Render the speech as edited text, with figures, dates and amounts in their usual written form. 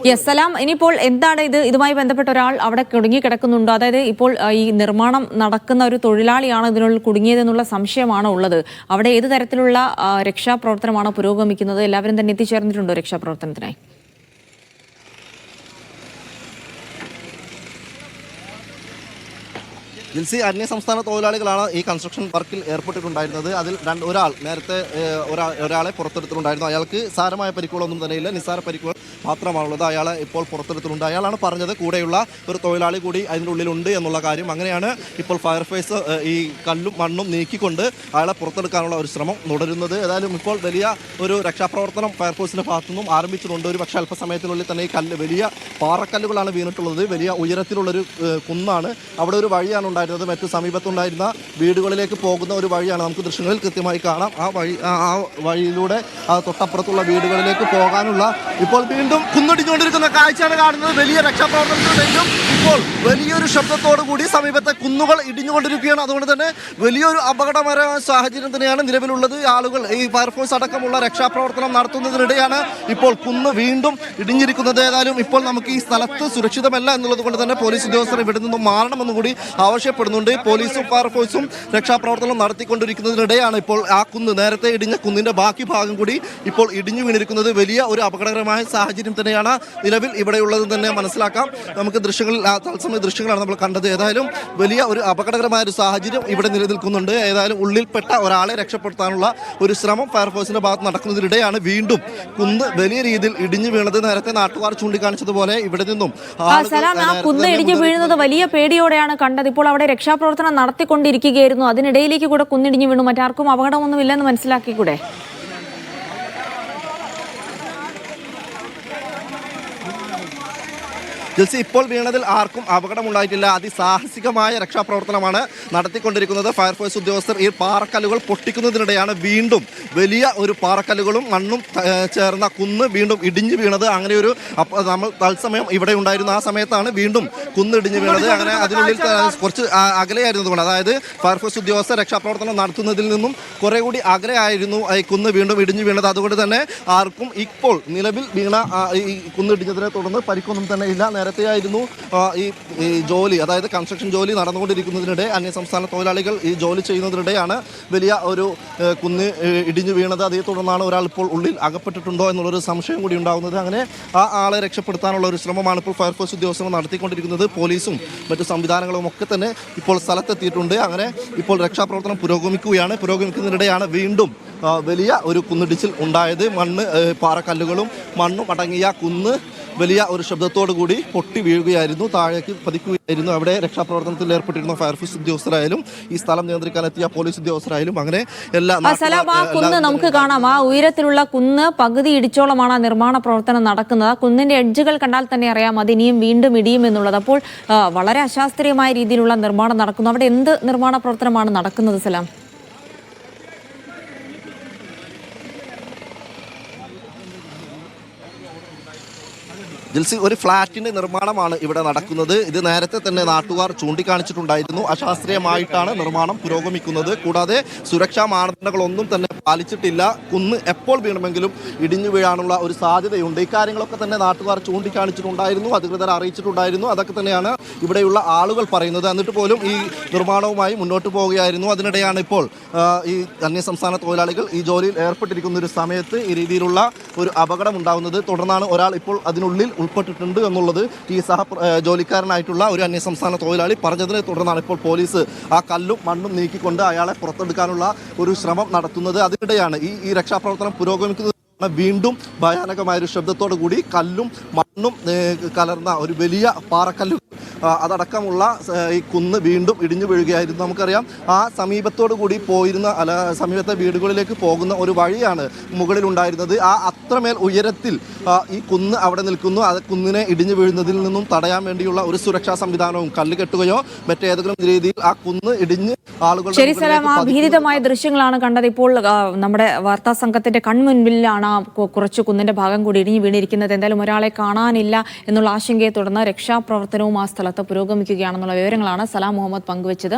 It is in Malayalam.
യെസ് സലാം, ഇനിയിപ്പോൾ എന്താണ് ഇതുമായി ബന്ധപ്പെട്ട ഒരാൾ അവിടെ കുടുങ്ങിക്കിടക്കുന്നുണ്ടോ? അതായത് ഇപ്പോൾ ഈ നിർമ്മാണം നടക്കുന്ന ഒരു തൊഴിലാളിയാണ് ഇതിനുള്ളിൽ കുടുങ്ങിയതെന്നുള്ള സംശയമാണോ ഉള്ളത്? അവിടെ ഏത് തരത്തിലുള്ള രക്ഷാപ്രവർത്തനമാണോ പുരോഗമിക്കുന്നത്? എല്ലാവരും തന്നെ എത്തിച്ചേർന്നിട്ടുണ്ടോ രക്ഷാപ്രവർത്തനത്തിനായി? ജിൽസി, അന്യ സംസ്ഥാന തൊഴിലാളികളാണ് ഈ കൺസ്ട്രക്ഷൻ വർക്കിൽ ഏർപ്പെട്ടിട്ടുണ്ടായിരുന്നത്. അതിൽ ഒരാൾ നേരത്തെ ഒരാളെ പുറത്തെടുത്തിട്ടുണ്ടായിരുന്നു. അയാൾക്ക് സാരമായ പരിക്കുകളൊന്നും തന്നെയില്ല, നിസ്സാര പരിക്കുകൾ മാത്രമാണുള്ളത്. അയാളെ ഇപ്പോൾ പുറത്തെടുത്തിട്ടുണ്ട്. അയാളാണ് പറഞ്ഞത് കൂടെയുള്ള ഒരു തൊഴിലാളി കൂടി അതിൻ്റെ ഉള്ളിലുണ്ട് എന്നുള്ള കാര്യം. അങ്ങനെയാണ് ഇപ്പോൾ ഫയർഫോഴ്സ് ഈ കല്ലും മണ്ണും നീക്കിക്കൊണ്ട് അയാളെ പുറത്തെടുക്കാനുള്ള ഒരു ശ്രമം തുടരുന്നത്. ഏതായാലും ഇപ്പോൾ വലിയ ഒരു രക്ഷാപ്രവർത്തനം ഫയർഫോഴ്സിൻ്റെ ഭാഗത്തുനിന്നും ആരംഭിച്ചിട്ടുണ്ട്. ഒരു പക്ഷേ അല്പസമയത്തിനുള്ളിൽ തന്നെ ഈ വലിയ പാറക്കല്ലുകളാണ് വീണിട്ടുള്ളത്. വലിയ ഉയരത്തിലുള്ളൊരു കുന്നാണ്. അവിടെ ഒരു വഴിയാണ് ഉണ്ടായിരുന്നത്. മറ്റു സമീപത്തുണ്ടായിരുന്ന വീടുകളിലേക്ക് പോകുന്ന ഒരു വഴിയാണ്. നമുക്ക് ദൃശ്യങ്ങളിൽ കൃത്യമായി കാണാം. ആ വഴിയിലൂടെ തൊട്ടപ്പുറത്തുള്ള വീടുകളിലേക്ക് പോകാനുള്ള ഇപ്പോൾ വീണ്ടും കുന്നിടിഞ്ഞുകൊണ്ടിരിക്കുന്ന കാഴ്ചയാണ് കാണുന്നത്. വലിയ രക്ഷാപ്രവർത്തനത്തിനുണ്ടെങ്കിലും ഇപ്പോൾ വലിയൊരു ശബ്ദത്തോടു കൂടി സമീപത്തെ കുന്നുകൾ ഇടിഞ്ഞുകൊണ്ടിരിക്കുകയാണ്. അതുകൊണ്ട് തന്നെ വലിയൊരു അപകടകരമായ സാഹചര്യം തന്നെയാണ് നിലവിലുള്ളത്. ആളുകൾ ഈ ഫയർഫോഴ്സ് അടക്കമുള്ള രക്ഷാപ്രവർത്തനം നടത്തുന്നതിനിടെയാണ് ഇപ്പോൾ കുന്ന് വീണ്ടും ഇടിഞ്ഞിരിക്കുന്നത്. ഏതായാലും ഇപ്പോൾ നമുക്ക് ഈ സ്ഥലത്ത് സുരക്ഷിതമല്ല എന്നുള്ളത് കൊണ്ട് തന്നെ പോലീസ് ഉദ്യോഗസ്ഥർ ഇവിടെ നിന്നും മാറണമെന്നും കൂടി ആവശ്യപ്പെടുന്നുണ്ട്. പോലീസും ഫയർഫോഴ്സും രക്ഷാപ്രവർത്തനം നടത്തിക്കൊണ്ടിരിക്കുന്നതിനിടെയാണ് ഇപ്പോൾ ആ കുന്ന്, നേരത്തെ ഇടിഞ്ഞ കുന്നിന്റെ ബാക്കി ഭാഗം കൂടി ഇപ്പോൾ ഇടിഞ്ഞു വീണിരിക്കുന്നത്. വലിയ ഒരു അപകടകരമായ സാഹചര്യം തന്നെയാണ് നിലവിൽ ഇവിടെയുള്ളത് തന്നെ മനസ്സിലാക്കാം. നമുക്ക് ദൃശ്യങ്ങളിൽ തത്സമയ ദൃശ്യങ്ങളാണ് നമ്മൾ കണ്ടത്. ഏതായാലും വലിയ ഒരു അപകടകരമായ ഒരു സാഹചര്യം ഇവിടെ നിലനിൽക്കുന്നുണ്ട്. ഏതായാലും ഉള്ളിൽപ്പെട്ട ഒരാളെ രക്ഷപ്പെടുത്താനുള്ള ഒരു ശ്രമം ഫയർഫോഴ്സിന്റെ ഭാഗത്ത് നടക്കുന്നതിനിടെയാണ് വീണ്ടും കുന്ന് വലിയ രീതിയിൽ ഇടിഞ്ഞു വീണത്. നേരത്തെ നാട്ടുകാർ ചൂണ്ടിക്കാണിച്ചതുപോലെ ഇവിടെ നിന്നും കുന്ന് ഇടിഞ്ഞു വീഴുന്നത് വലിയ പേടിയോടെയാണ് കണ്ടത്. ഇപ്പോൾ അവിടെ രക്ഷാപ്രവർത്തനം നടത്തിക്കൊണ്ടിരിക്കുകയായിരുന്നു. അതിനിടയിലേക്ക് കൂടെ കുന്നിടിഞ്ഞു വീണു. മറ്റാർക്കും അപകടമൊന്നുമില്ലെന്ന് മനസ്സിലാക്കിക്കൂടെ? ജൽസി, ഇപ്പോൾ വീണതിൽ ആർക്കും അപകടമുണ്ടായിട്ടില്ല. അതിസാഹസികമായ രക്ഷാപ്രവർത്തനമാണ് നടത്തിക്കൊണ്ടിരിക്കുന്നത് ഫയർഫോഴ്സ് ഉദ്യോഗസ്ഥർ. ഈ പാറക്കല്ലുകൾ പൊട്ടിക്കുന്നതിനിടെയാണ് വീണ്ടും വലിയ ഒരു പാറക്കല്ലുകളും മണ്ണും ചേർന്ന കുന്ന് വീണ്ടും ഇടിഞ്ഞു വീണത്. അങ്ങനെ ഒരു നമ്മൾ തത്സമയം ഇവിടെ ഉണ്ടായിരുന്ന ആ സമയത്താണ് വീണ്ടും കുന്ന് ഇടിഞ്ഞു വീണത്. അങ്ങനെ അതിനുള്ളിൽ കുറച്ച് അകലെയായിരുന്നതുകൊണ്ട്, അതായത് ഫയർഫോഴ്സ് ഉദ്യോഗസ്ഥർ രക്ഷാപ്രവർത്തനം നടത്തുന്നതിൽ നിന്നും കുറെ കൂടി അകലെയായിരുന്നു ഈ കുന്ന് വീണ്ടും ഇടിഞ്ഞു വീണത്. അതുകൊണ്ട് തന്നെ ആർക്കും ഇപ്പോൾ നിലവിൽ വീണ ഈ കുന്നിടിഞ്ഞതിനെ തുടർന്ന് പരിക്കൊന്നും തന്നെ ഇല്ല. നേരത്തെയായിരുന്നു ഈ ജോലി, അതായത് കൺസ്ട്രക്ഷൻ ജോലി നടന്നുകൊണ്ടിരിക്കുന്നതിനിടെ അന്യസംസ്ഥാന തൊഴിലാളികൾ ഈ ജോലി ചെയ്യുന്നതിനിടെയാണ് വലിയ ഒരു കുന്ന് ഇടിഞ്ഞു വീണത്. അതേ തുടർന്നാണ് ഒരാൾ ഇപ്പോൾ ഉള്ളിൽ അകപ്പെട്ടിട്ടുണ്ടോ എന്നുള്ളൊരു സംശയം കൂടി ഉണ്ടാകുന്നത്. അങ്ങനെ ആ ആളെ രക്ഷപ്പെടുത്താനുള്ള ഒരു ശ്രമമാണ് ഇപ്പോൾ ഫയർഫോഴ്സ് ഉദ്യോഗസ്ഥർ നടത്തിക്കൊണ്ടിരിക്കുന്നത്. പോലീസും മറ്റു സംവിധാനങ്ങളും ഒക്കെ തന്നെ ഇപ്പോൾ സ്ഥലത്തെത്തിയിട്ടുണ്ട്. അങ്ങനെ ഇപ്പോൾ രക്ഷാപ്രവർത്തനം പുരോഗമിക്കുന്നതിനിടെയാണ് വീണ്ടും വലിയ ഒരു കുന്നിടിച്ചിൽ ഉണ്ടായത്. പാറക്കല്ലുകളും മണ്ണും അടങ്ങിയ കുന്ന് വലിയ ഒരു ശബ്ദത്തോടു കൂടി പൊട്ടി വീഴുകയായിരുന്നു, താഴേക്ക് പതിക്കുകയായിരുന്നു. അവിടെ രക്ഷാപ്രവർത്തനത്തിൽ ഏർപ്പെട്ടിരുന്ന ഫയർഫോഴ്സ് ഉദ്യോഗസ്ഥരായാലും ഈ സ്ഥലം നിയന്ത്രിക്കാനെത്തിയ പോലീസ് ഉദ്യോഗസ്ഥരായാലും അങ്ങനെ കുന്ന് നമുക്ക് കാണാം. ആ ഉയരത്തിലുള്ള കുന്ന് പകുതി ഇടിച്ചോളമാണ് ആ നിർമ്മാണ പ്രവർത്തനം നടക്കുന്നത്. ആ കുന്നിന്റെ എഡ്ജുകൾ കണ്ടാൽ തന്നെ അറിയാം അത് ഇനിയും വീണ്ടും ഇടിയും എന്നുള്ളത്. അപ്പോൾ വളരെ അശാസ്ത്രീയമായ രീതിയിലുള്ള നിർമ്മാണം നടക്കുന്നു. അവിടെ എന്ത് നിർമ്മാണ പ്രവർത്തനമാണ് നടക്കുന്നത് സലാം? ജിൽസി, ഒരു ഫ്ളാറ്റിന്റെ നിർമ്മാണമാണ് ഇവിടെ നടക്കുന്നത്. ഇത് നേരത്തെ തന്നെ നാട്ടുകാർ ചൂണ്ടിക്കാണിച്ചിട്ടുണ്ടായിരുന്നു. അശാസ്ത്രീയമായിട്ടാണ് നിർമ്മാണം പുരോഗമിക്കുന്നത്. കൂടാതെ സുരക്ഷാ മാനദണ്ഡങ്ങളൊന്നും തന്നെ പാലിച്ചിട്ടില്ല. കുന്ന് എപ്പോൾ വീണമെങ്കിലും ഇടിഞ്ഞു വീഴാനുള്ള ഒരു സാധ്യതയുണ്ട്. ഇക്കാര്യങ്ങളൊക്കെ തന്നെ നാട്ടുകാർ ചൂണ്ടിക്കാണിച്ചിട്ടുണ്ടായിരുന്നു, അധികൃതർ അറിയിച്ചിട്ടുണ്ടായിരുന്നു. അതൊക്കെ തന്നെയാണ് ഇവിടെയുള്ള ആളുകൾ പറയുന്നത്. എന്നിട്ട് പോലും ഈ നിർമ്മാണവുമായി മുന്നോട്ട് പോവുകയായിരുന്നു. അതിനിടെയാണ് ഇപ്പോൾ ഈ അന്യസംസ്ഥാന തൊഴിലാളികൾ ഈ ജോലിയിൽ ഏർപ്പെട്ടിരിക്കുന്ന ഒരു സമയത്ത് ഈ രീതിയിലുള്ള ഒരു അപകടം ഉണ്ടാകുന്നത്. തുടർന്നാണ് ഒരാൾ ഇപ്പോൾ അതിനുള്ളിൽ ഉൾപ്പെട്ടിട്ടുണ്ട് എന്നുള്ളത് ഈ ജോലിക്കാരനായിട്ടുള്ള ഒരു അന്യസംസ്ഥാന തൊഴിലാളി പറഞ്ഞതിനെ തുടർന്നാണ് ഇപ്പോൾ പോലീസ് ആ കല്ലും മണ്ണും നീക്കിക്കൊണ്ട് അയാളെ പുറത്തെടുക്കാനുള്ള ഒരു ശ്രമം നടത്തുന്നത്. അതിനിടെയാണ് ഈ രക്ഷാപ്രവർത്തനം പുരോഗമിക്കുന്നത്. വീണ്ടും ഭയാനകമായൊരു ശബ്ദത്തോടു കൂടി കല്ലും മണ്ണും കലർന്ന ഒരു വലിയ പാറക്കല്ല് അതടക്കമുള്ള ഈ കുന്ന് വീണ്ടും ഇടിഞ്ഞു വീഴുകയായിരുന്നു. നമുക്കറിയാം ആ സമീപത്തോടു കൂടി പോയിരുന്ന സമീപത്തെ വീടുകളിലേക്ക് പോകുന്ന ഒരു വഴിയാണ് മുകളിലുണ്ടായിരുന്നത്. അത്രമേൽ ഉയരത്തിൽ ഈ കുന്ന് അവിടെ നിൽക്കുന്നു. അത് കുന്നിനെ ഇടിഞ്ഞു വീഴുന്നതിൽ നിന്നും തടയാൻ വേണ്ടിയുള്ള ഒരു സുരക്ഷാ സംവിധാനവും കല്ല് കെട്ടുകയോ മറ്റേതെങ്കിലും രീതിയിൽ ആ കുന്ന് ഇടിഞ്ഞ് ആളുകൾ. ശരി സലാം, ആ ഭീതിതമായ ദൃശ്യങ്ങളാണ് കണ്ടത്. ഇപ്പോൾ നമ്മുടെ വാർത്താ സംഘത്തിന്റെ കൺമുൻപിലാണ് കുറച്ച് കുന്നിന്റെ ഭാഗം കൂടി ഇടിഞ്ഞു വീണിരിക്കുന്നത്. എന്തായാലും ഒരാളെ കാണാനില്ല എന്നുള്ള ആശങ്കയെ തുടർന്ന് രക്ഷാപ്രവർത്തനവും ആ സ്ഥലത്ത് പുരോഗമിക്കുകയാണെന്നുള്ള വിവരങ്ങളാണ് സലാം മുഹമ്മദ് പങ്കുവച്ചത്.